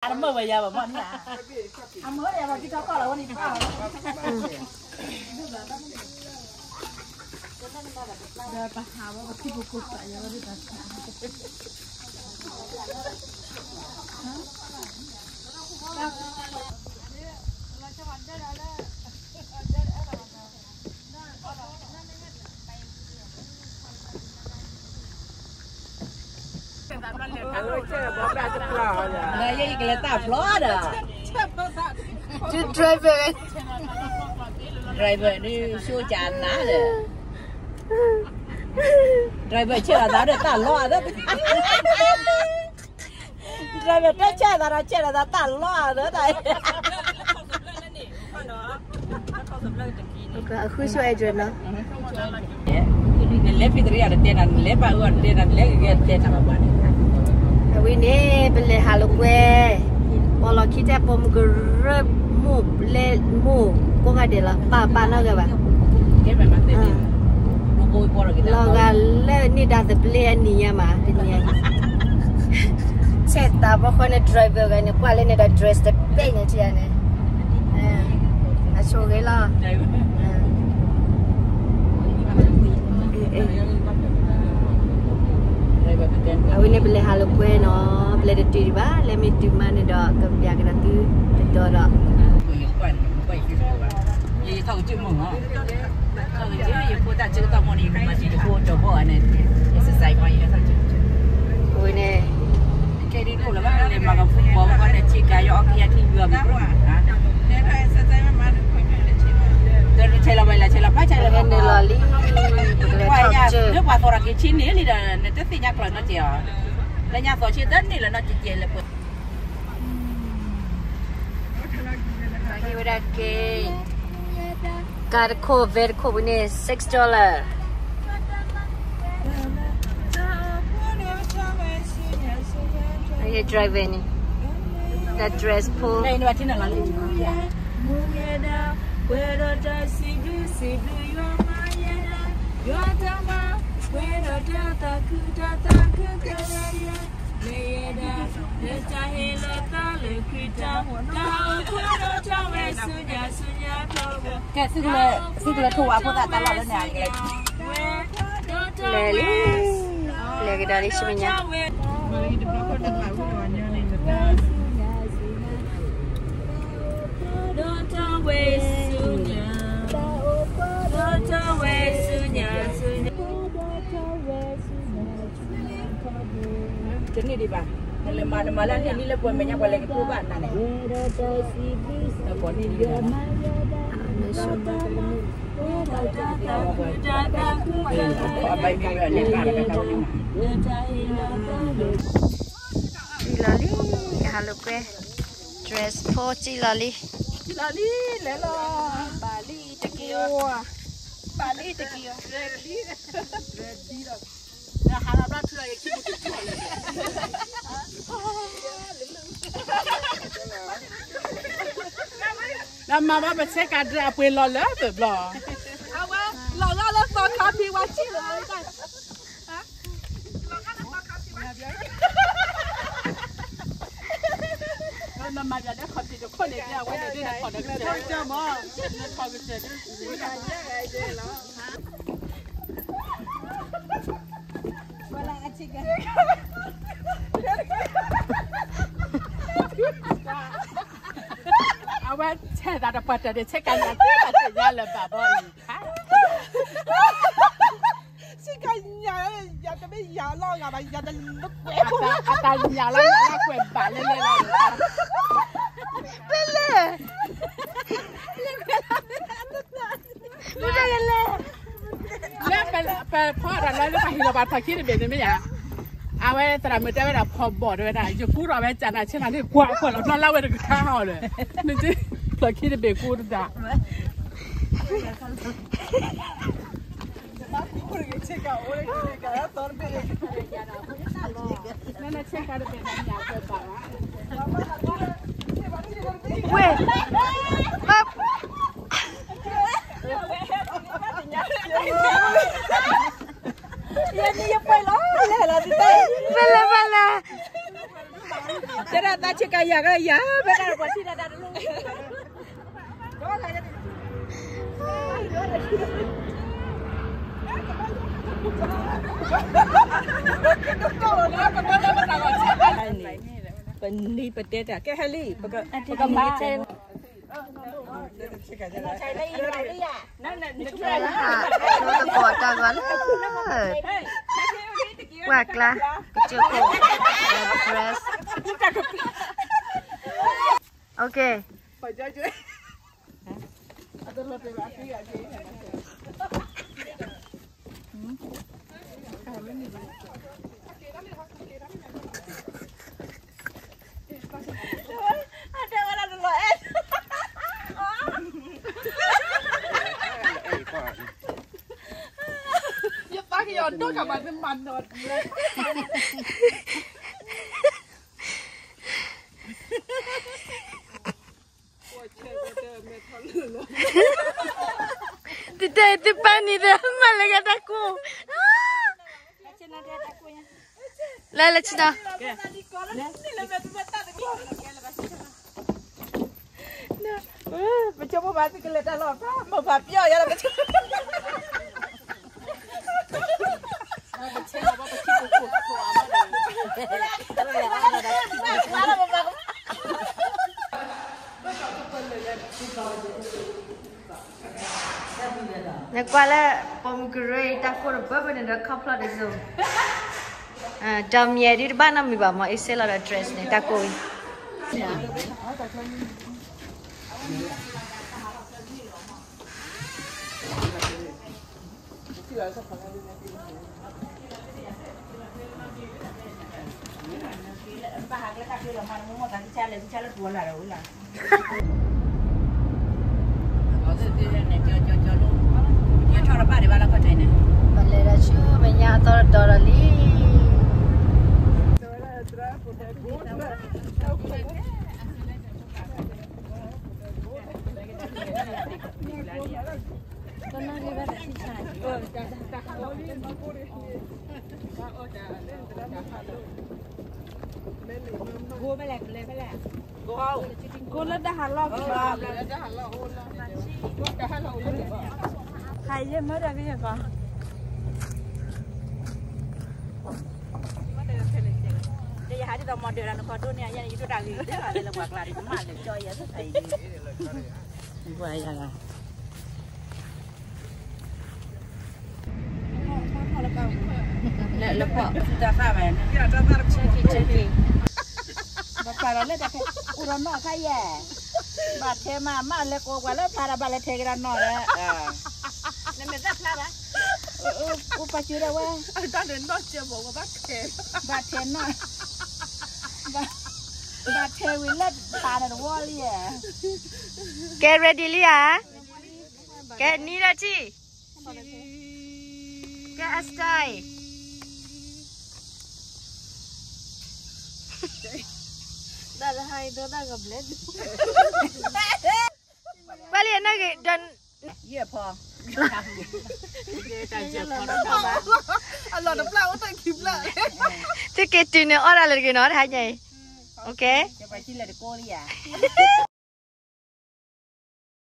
Anh mới bây giờ mà mình à. Anh mới bây giờ mà cái cháu con là con đi bao. Đây bà Hà bà thích bút cục tại giờ đi bà. Này vậy cái là tao flot à. Driver đi xua chán ná rồi. Driver chơi là tao để tao lo đó. Driver đã chơi là tao lo nữa đây. Khu xoay rồi nó. Lep itu dia ada tenan lep awan tenan lep kita apa buat? Tapi ni beli halukwe, kalau kita pom gerep mu kok ada lah, apa nak ke bah? Kita memang tadi, logo pun kita. Logo ni dah beli ni ya mah, ni. Cerita pokoknya driver kan ni, kuala ni dah dress terbaik ni dia ni. Asal ke lah. Awak ni boleh halu kue no, boleh detik ba, lemit di mana dah kerja kita tu, betul dah. Ye tahu je mah, tahu je ye pun tak cerita mana ni masih tu coba ni, exercise mai tahu je. Awak ni, kiri tu lah kan, lemah kan football kan ada cik kayu okey hati dua berapa. Dia exercise memang ada kau ni cik. Dia cila baila cila apa cila ni lali. Wah ya, nếu mà tôi ra cái chín này là nó rất nhắc là nó chèo, là nhà tôi chỉ đến này là nó chỉ chèo là bự. Bagi budak ke, karko verko ini $6. Ayah driver ni, that dress pull. Ini macam mana lagi? Segala tua apa tak tahu lah ni. Lagi dari semuanya. Jenis di bah, lemah malam ni le pun banyak lagi perubahan nane. Lepas ni dia. Apa yang ni lemah Cilali, halu ke dress po cilali. Cilali, lelo, Bali tekiyo. Bali tekiyo. Ready dah. Nah, harap nak tu lagi kita tu. Nama apa cek ada apa yang lalu tu belah. Awak lalu tak kopi wajib lah kan. Nama dia dah kopi tu kau ni dia awak dia dah kau dah kerja. Kerja mah, kau kerja tu. Awak cek tak dapat ada cekan nanti macam jalan bapa ini. Cekan ya tapi ya lo ya tapi ya dah lupa. Ada nyala kue balik lele. Bele. Bukan lele. Lepasพ่อเราแล้วไปเราไปคิดเป็นยังไงอ่ะเอาไว้ตรามือได้เวลาพอบอดด้วยนะจะพูดเราไว้จันทร์เช่นนั้นที่กว่าเราเล่าไว้ถึงข้าวเลยนี่จีเราคิดเป็นกูจ้ะนั่นเช็คการเป็นยังไงเปิดปากเว้ยปั๊บ Ya ni yang paling lah di tay. Bala. Cara tak cek kaya kaya, benar buat sih dah dulu. Pendi pedet ah, ke hali, pakai macam. Quack lah, cukup. Dress. Okay. Ada orang dulu Ya pakai yodo kapan mandor. Tidak itu pani dah malah kata aku. Lala cina. Macam mau batu kelihatan loh, mau bapio ya lah macam. Nak kuala pomegranate tak kau berapa ni dah couple ada zoom. Jam ye di depan nama ibu mak istilah ada dress ni tak kau. Balai racu banyak dorali. Gua melek, Gua lah dah halal. Hai je mana ke kau? Dia hari dah model anak kau tu ni, yang itu dah gitu, ada lepas lari kemana? Coy ya tu saya. Gua ya lah. Lepas sudah kawan. Ceki. Bapak le dah urang nak kaya. Baca mama le kau kalau para balik tegeran nak le. Nemeda pula. Upa cura wah. Ada nak cebo bakke. Baca nak. Baca wilat para wall ya. Get ready liya. Get ni dah ci. Get astai. Dah hai dah gablet. Balik nak dan. Ya pa. Allah dah pula otak kibla. Tu ketu ni orang lagi nak hanya. Okay. Cepat sila de Korea.